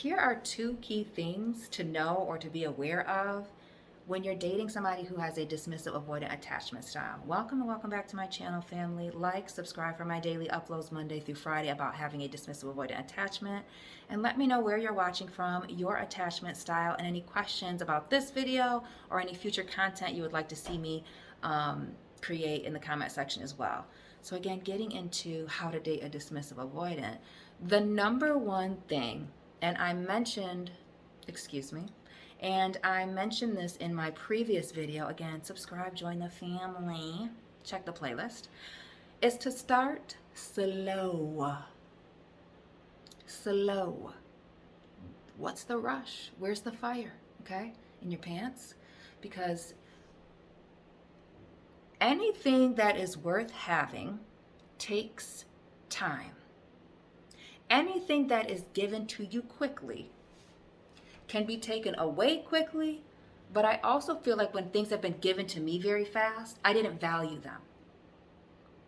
here are two key things to know or to be aware of when you're dating somebody who has a dismissive avoidant attachment style. Welcome and welcome back to my channel, family. Like, subscribe for my daily uploads Monday through Friday about having a dismissive avoidant attachment. And let me know where you're watching from, your attachment style, and any questions about this video or any future content you would like to see me create in the comment section as well. So again, getting into how to date a dismissive avoidant, the number one thing, and I mentioned this in my previous video, again, subscribe, join the family, check the playlist, is to start slow. Slow. What's the rush? Where's the fire? Okay? In your pants? Because anything that is worth having takes time. Anything that is given to you quickly can be taken away quickly, but I also feel like when things have been given to me very fast, I didn't value them.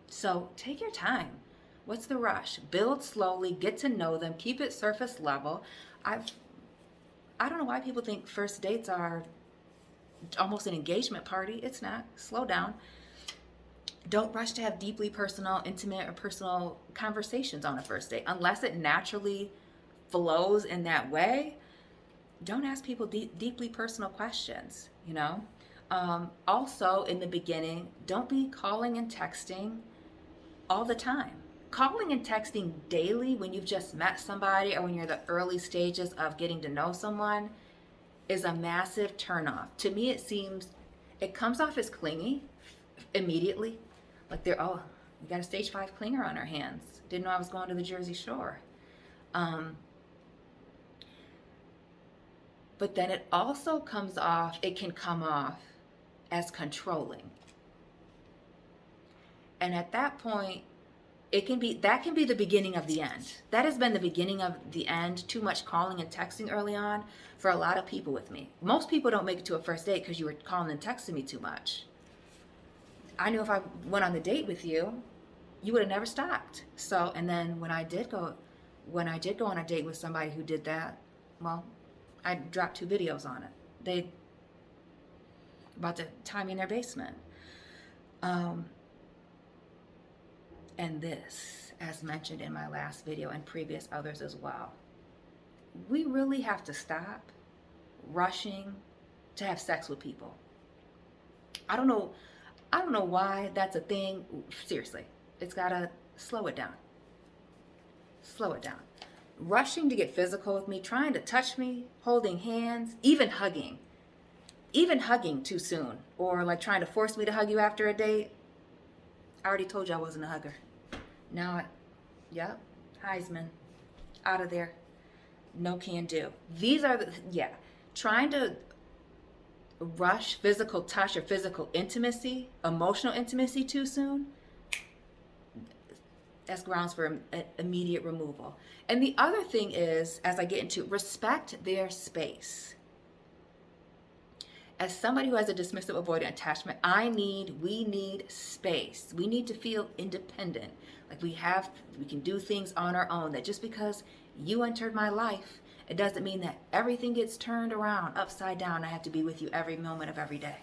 So take your time. What's the rush? Build slowly, get to know them, keep it surface level. I don't know why people think first dates are almost an engagement party. It's not. Slow down. Don't rush to have deeply personal, intimate, or personal conversations on a first date. Unless it naturally flows in that way, don't ask people deeply personal questions, you know? Also, in the beginning, don't be calling and texting all the time. Calling and texting daily when you've just met somebody or when you're in the early stages of getting to know someone is a massive turnoff. To me, it comes off as clingy immediately. Like we got a stage 5 clinger on our hands. Didn't know I was going to the Jersey Shore. But then it also can come off as controlling. And at that point, that can be the beginning of the end. That has been the beginning of the end. Too much calling and texting early on for a lot of people with me. Most people don't make it to a first date because you were calling and texting me too much. I knew if I went on the date with you, you would have never stopped. So, and then when I did go on a date with somebody who did that, well, I dropped 2 videos on it. They about to tie me in their basement. And this, as mentioned in my last video and previous others as well, we really have to stop rushing to have sex with people. I don't know why that's a thing. Seriously, it's gotta slow it down. Slow it down. Rushing to get physical with me, trying to touch me, holding hands, even hugging too soon, or like trying to force me to hug you after a date. I already told you I wasn't a hugger. Now, Heisman, out of there. No can do. Trying to rush physical touch or physical intimacy, emotional intimacy too soon, that's grounds for immediate removal. And the other thing is, as I get into, respect their space. As somebody who has a dismissive avoidant attachment, we need space. We need to feel independent. Like we can do things on our own. That just because you entered my life, it doesn't mean that everything gets turned around, upside down. I have to be with you every moment of every day.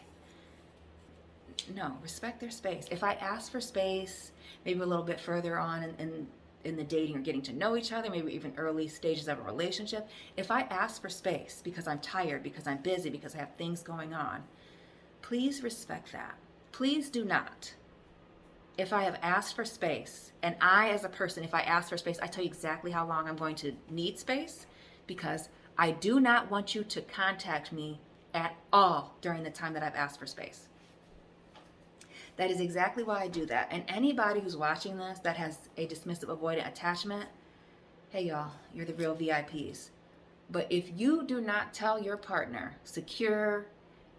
No, respect their space. If I ask for space, maybe a little bit further on in the dating or getting to know each other, maybe even early stages of a relationship, if I ask for space because I'm tired, because I'm busy, because I have things going on, please respect that. Please do not. If I have asked for space, and I as a person, if I ask for space, I tell you exactly how long I'm going to need space, because I do not want you to contact me at all during the time that I've asked for space. That is exactly why I do that. And anybody who's watching this that has a dismissive avoidant attachment, hey y'all, you're the real VIPs. But if you do not tell your partner, secure,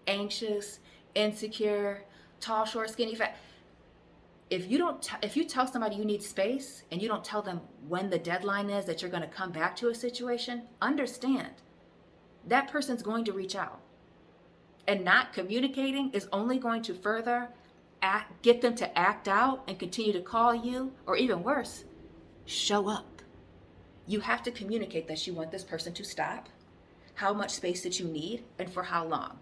anxious, insecure, tall, short, skinny, fat, if you tell somebody you need space and you don't tell them when the deadline is that you're going to come back to a situation, understand that person's going to reach out. And not communicating is only going to further get them to act out and continue to call you, or even worse, show up. You have to communicate that you want this person to stop, how much space that you need, and for how long.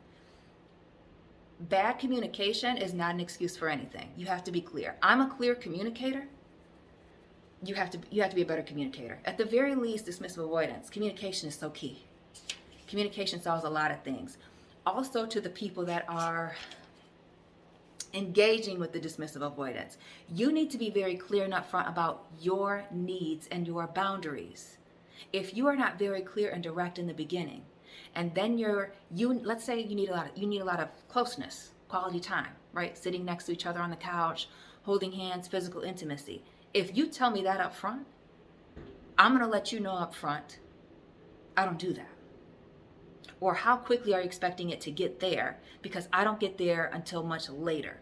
Bad communication is not an excuse for anything. You have to be clear. I'm a clear communicator. You have to be a better communicator. At the very least, dismissive avoidance, communication is so key. Communication solves a lot of things. Also, to the people that are engaging with the dismissive avoidance, you need to be very clear and upfront about your needs and your boundaries. If you are not very clear and direct in the beginning, and then let's say you need a lot of closeness, quality time, right? Sitting next to each other on the couch, holding hands, physical intimacy. If you tell me that up front, I'm going to let you know up front, I don't do that. Or how quickly are you expecting it to get there? Because I don't get there until much later.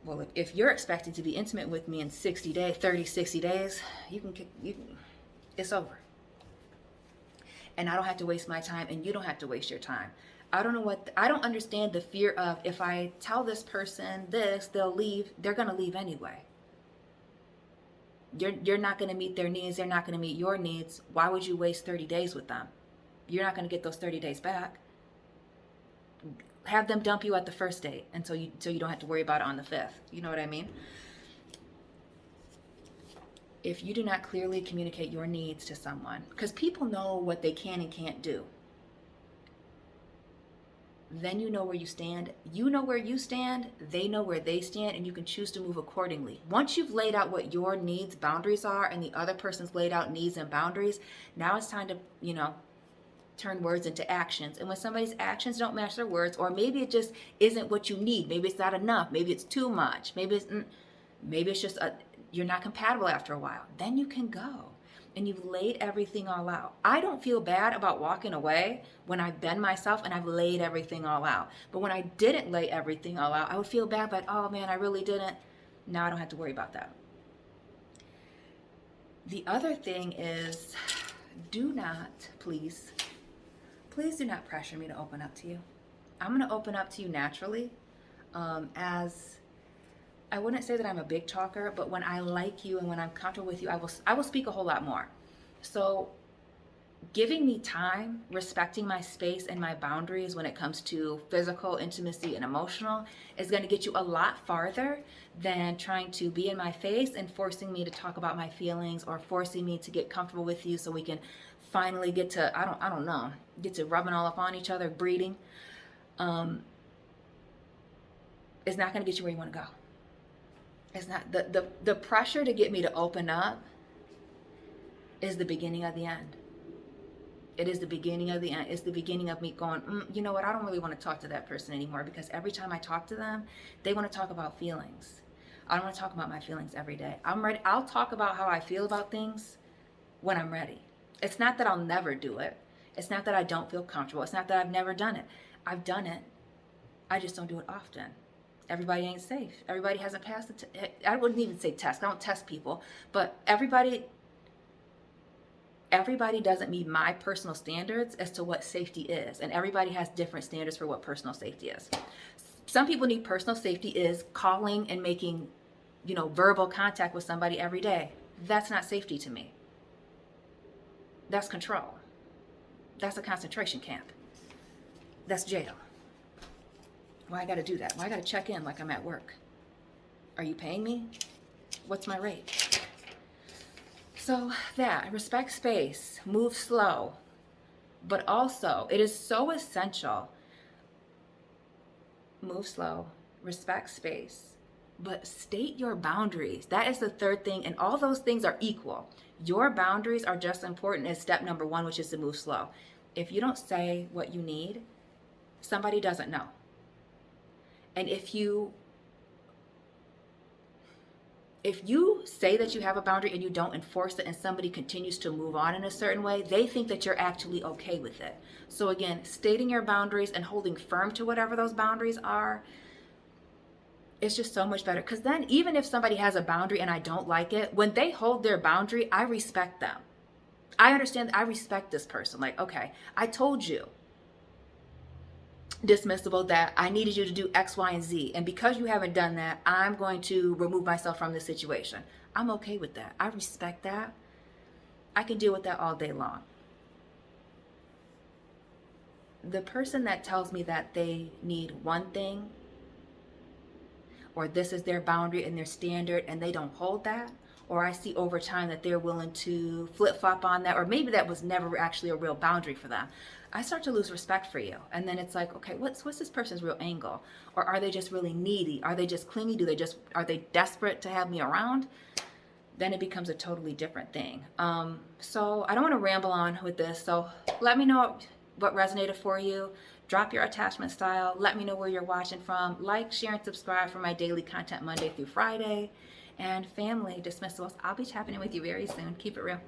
Well, if you're expecting to be intimate with me in 60 days, 30, 60 days, it's over. And I don't have to waste my time, and you don't have to waste your time. I don't understand the fear of, if I tell this person this, they'll leave. They're going to leave anyway. You're not going to meet their needs. They're not going to meet your needs. Why would you waste 30 days with them? You're not going to get those 30 days back. Have them dump you at the first date, and so you don't have to worry about it on the 5th. You know what I mean? If you do not clearly communicate your needs to someone, because people know what they can and can't do, then you know where you stand. You know where you stand, they know where they stand, and you can choose to move accordingly. Once you've laid out what your needs, boundaries are, and the other person's laid out needs and boundaries, now it's time to, turn words into actions. And when somebody's actions don't match their words, or maybe it just isn't what you need, maybe it's not enough, maybe it's too much, maybe it's just you're not compatible after a while, then you can go. And you've laid everything all out. I don't feel bad about walking away when I've been myself and I've laid everything all out. But when I didn't lay everything all out, I would feel bad, like, oh man, I really didn't. Now I don't have to worry about that. The other thing is, do not, please do not pressure me to open up to you. I'm going to open up to you naturally. As I wouldn't say that I'm a big talker, but when I like you and when I'm comfortable with you, I will speak a whole lot more. So giving me time, respecting my space and my boundaries when it comes to physical, intimacy, and emotional is going to get you a lot farther than trying to be in my face and forcing me to talk about my feelings, or forcing me to get comfortable with you so we can finally get to, I don't know, get to rubbing all up on each other, breeding. It's not going to get you where you want to go. It's not the pressure to get me to open up is the beginning of the end. It is the beginning of the end. It's the beginning of me going, you know what? I don't really want to talk to that person anymore, because every time I talk to them, they want to talk about feelings. I don't want to talk about my feelings every day. I'm ready. I'll talk about how I feel about things when I'm ready. It's not that I'll never do it. It's not that I don't feel comfortable. It's not that I've never done it. I've done it. I just don't do it often. Everybody ain't safe. Everybody hasn't passed I wouldn't even say test. I don't test people. But everybody doesn't meet my personal standards as to what safety is. And everybody has different standards for what personal safety is. Some people need personal safety is calling and making, verbal contact with somebody every day. That's not safety to me. That's control. That's a concentration camp. That's jail. Why I gotta do that? Why I gotta check in like I'm at work? Are you paying me? What's my rate? So respect space, move slow, but also it is so essential. Move slow, respect space, but state your boundaries. That is the third thing, and all those things are equal. Your boundaries are just as important as step number 1, which is to move slow. If you don't say what you need, somebody doesn't know. And if you say that you have a boundary and you don't enforce it, and somebody continues to move on in a certain way, they think that you're actually okay with it. So again, stating your boundaries and holding firm to whatever those boundaries are, it's just so much better. Because then even if somebody has a boundary and I don't like it, when they hold their boundary, I respect them. I understand, I respect this person. Like, okay, I told you, Dismissible, that I needed you to do X, Y, and Z. And because you haven't done that, I'm going to remove myself from this situation. I'm okay with that. I respect that. I can deal with that all day long. The person that tells me that they need one thing, or this is their boundary and their standard, and they don't hold that, or I see over time that they're willing to flip-flop on that, or maybe that was never actually a real boundary for them, I start to lose respect for you. And then it's like, okay, what's this person's real angle? Or are they just really needy? Are they just clingy? Are they desperate to have me around? Then it becomes a totally different thing. So I don't want to ramble on with this. So let me know what resonated for you. Drop your attachment style. Let me know where you're watching from. Like, share, and subscribe for my daily content Monday through Friday. And family, dismissables, I'll be tapping in with you very soon. Keep it real.